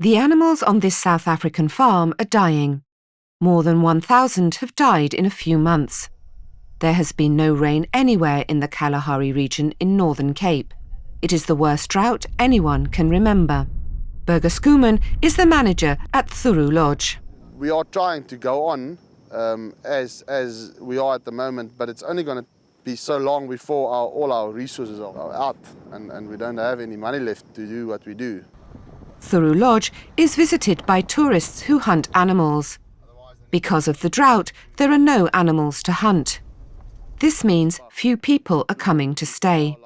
The animals on this South African farm are dying. More than 1,000 have died in a few months. There has been no rain anywhere in the Kalahari region in Northern Cape. It is the worst drought anyone can remember. Burger Schoeman is the manager at Thuru Lodge. We are trying to go on as we are at the moment, but it's only going to be so long before all our resources are out and we don't have any money left to do what we do. Thuru Lodge is visited by tourists who hunt animals. Because of the drought, there are no animals to hunt. This means few people are coming to stay.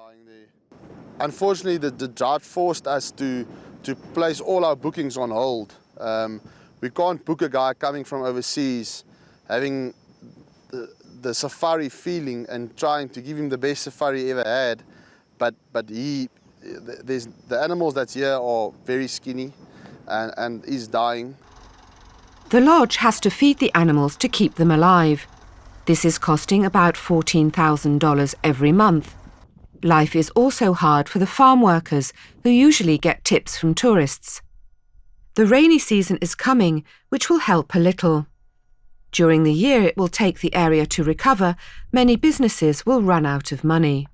Unfortunately, the drought forced us to place all our bookings on hold. We can't book a guy coming from overseas, having the safari feeling and trying to give him the best safari he ever had, but the animals that's here are very skinny and he's dying. The lodge has to feed the animals to keep them alive. This is costing about $14,000 every month. Life is also hard for the farm workers who usually get tips from tourists. The rainy season is coming, which will help a little. During the year it will take the area to recover, many businesses will run out of money.